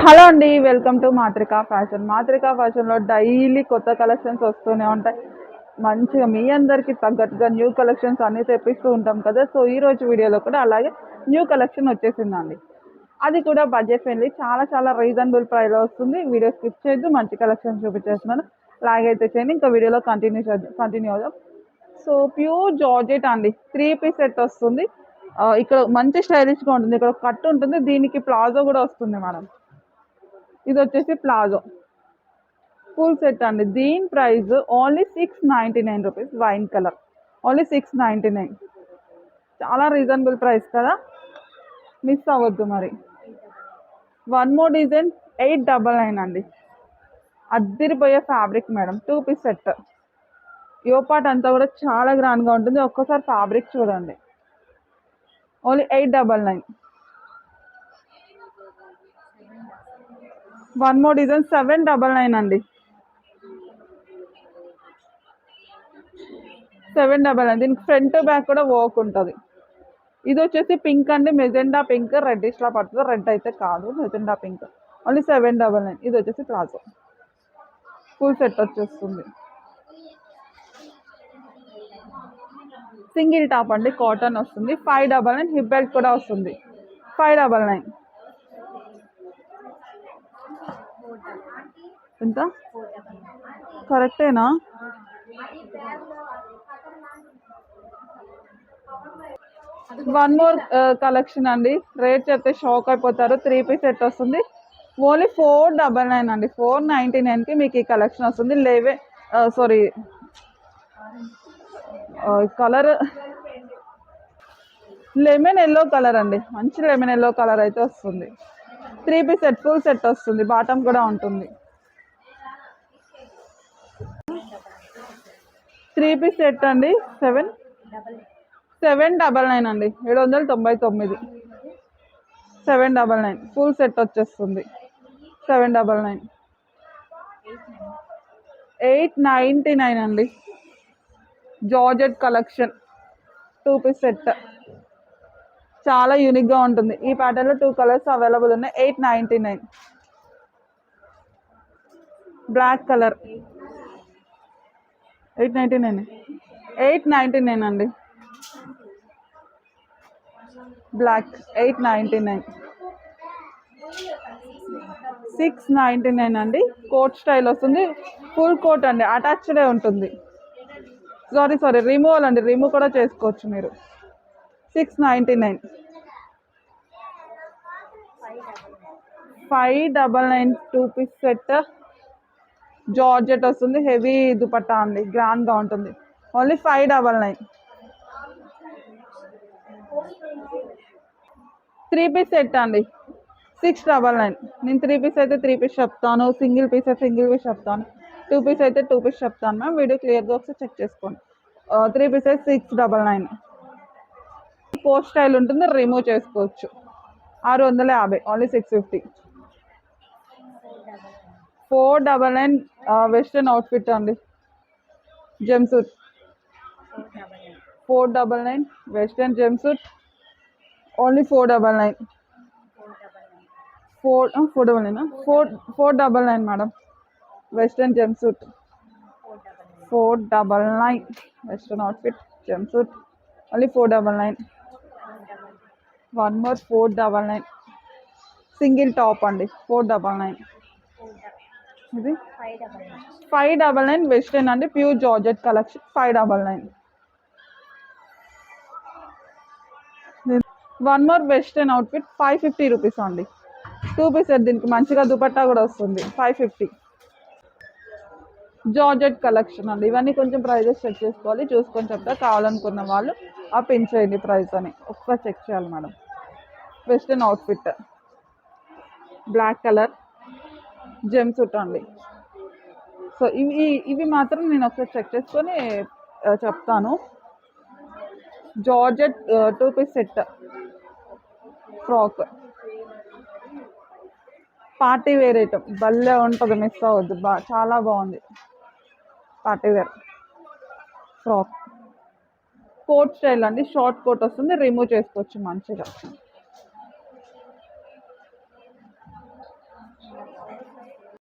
Hello అండి, welcome to మాత్రికా fashion. మాత్రికా ఫ్యాషన్లో daily కొత్త కలెక్షన్స్ వస్తూనే ఉంటాయి. మంచిగా మీ అందరికి తగ్గట్టుగా న్యూ కలెక్షన్స్ అన్నీ తెప్పిస్తూ ఉంటాం కదా. సో ఈ రోజు వీడియోలో కూడా అలాగే న్యూ కలెక్షన్ వచ్చేసిందండి. అది కూడా బడ్జెట్ ఫ్రెండ్లీ, చాలా చాలా రీజనబుల్ ప్రైస్లో వస్తుంది. వీడియో స్కిప్ చేయొద్దు, మంచి కలెక్షన్ చూపించేస్తున్నాను. లాగైతే చేయండి, ఇంకా వీడియోలో కంటిన్యూ అవుదాం. సో ప్యూర్ జార్జెట్ అండి, 3 పీస్ సెట్ వస్తుంది. ఇక్కడ మంచి స్టైలిష్గా ఉంటుంది. ఇక్కడ కట్ ఉంటుంది, దీనికి ప్లాజో కూడా వస్తుంది మేడం. ఇది వచ్చేసి ప్లాజో ఫుల్ సెట్ అండి. దీని price only 699 rupees. Wine colour only 699. చాలా రీజనబుల్ ప్రైస్ కదా, మిస్ అవ్వద్దు మరి. వన్ మోర్ డిజైన్ 899 అండి. అద్దరిపోయే ఫ్యాబ్రిక్ మేడం, 2 పీస్ సెట్. యో పార్ట్ అంతా కూడా చాలా గ్రాండ్గా ఉంటుంది. ఒక్కసారి ఫ్యాబ్రిక్ చూడండి. ఓన్లీ 899. వన్ మోర్ డిజైన్ 799 అండి. 799. దీనికి ఫ్రంట్ బ్యాక్ కూడా వర్క్ ఉంటుంది. ఇది వచ్చేసి పింక్ అండి, మెజెండా పింక్, రెడ్డిష్లా పడుతుంది. రెడ్ అయితే కాదు, మెజెండా పింక్. ఓన్లీ 799. ఇది వచ్చేసి ప్లాజో ఫుల్ సెట్ వచ్చేస్తుంది. సింగిల్ టాప్ అండి, కాటన్ వస్తుంది. 599. హిప్ బెల్ట్ కూడా వస్తుంది. 599. ఎంత కరెక్టేనా? వన్ మోర్ కలెక్షన్ అండి, రేట్ చెప్తే షాక్ అయిపోతారు. 3 పీస్ సెట్ వస్తుంది. ఓన్లీ 499 అండి. 499కి మీకు ఈ కలెక్షన్ వస్తుంది. Sorry, colour lemon yellow colour అండి, మంచి లెమన్ ఎల్లో కలర్ అయితే వస్తుంది. 3 పీస్ సెట్ ఫుల్ సెట్ వస్తుంది. బాటమ్ కూడా ఉంటుంది. 3 పీస్ సెట్ అండి. 799 అండి. 799. 799 ఫుల్ సెట్ వచ్చేస్తుంది. 799. 899 అండి. జార్జెట్ కలెక్షన్ 2 పీస్ సెట్, చాలా యూనిక్గా ఉంటుంది. ఈ ప్యాటర్న్లో 2 కలర్స్ అవైలబుల్ ఉన్నాయి. 899. Black colour 899. 899 అండి. బ్లాక్ 899. 699 అండి. కోట్ స్టైల్ వస్తుంది. ఫుల్ కోట్ అండి, అటాచ్డే ఉంటుంది. సారీ, రిమూవల్ అండి, రిమూవ్ కూడా చేసుకోవచ్చు మీరు. 699. 599. 2 పీస్ సెట్ జార్జెట్ వస్తుంది. హెవీ దుపట్టా అండి, గ్రాండ్గా ఉంటుంది. ఓన్లీ 599. 3 పీస్ సెట్ అండి, 699. నేను 3 పీస్ అయితే 3 పీస్ చెప్తాను, సింగిల్ పీస్ అయితే సింగిల్ పీస్ చెప్తాను, 2 పీస్ అయితే 2 పీస్ చెప్తాను మ్యామ్. వీడియో క్లియర్గా ఒకసారి చెక్ చేసుకోండి. 3 పీస్ అయితే 699. కోట్ స్టైల్ ఉంటుంది, రిమూవ్ చేసుకోవచ్చు. 650. ఓన్లీ 650. 499. వెస్ట్రన్ అవుట్ఫిట్ అండి, gem suit. 499 western gem suit. Only 499. 499 madam. Western gem suit 499. Western outfit gem suit only 499. One more 499. Single top అండి, 499. ఇది 599. వెస్ట్రన్ అండి, pure georgette collection. 599. One more western outfit 550 rupees అండి. 2 piece set, దీనికి మంచిగా దుపట్టా కూడా వస్తుంది. 550. Georgette collection అండి. ఇవన్నీ కొంచెం ప్రైజెస్ చెక్ చేసుకోవాలి, చూసుకొని చెప్తా. కావాలనుకున్న వాళ్ళు ఆ పిన్ చేయండి ప్రైస్ అని, ఒకసారి చెక్ చేయాలి madam. Western outfit black colour gem suit అండి. సో ఇవి మాత్రం నేను ఒకసారి చెక్ చేసుకొని చెప్తాను. Georgette 2 piece set frock, party wear item, భలే ఉంటుంది, మిస్ అవ్వద్దు. చాలా బాగుంది. Party wear frock, coat style అండి, షార్ట్ కోట్ వస్తుంది, రిమూవ్ చేసుకోవచ్చు మంచిగా.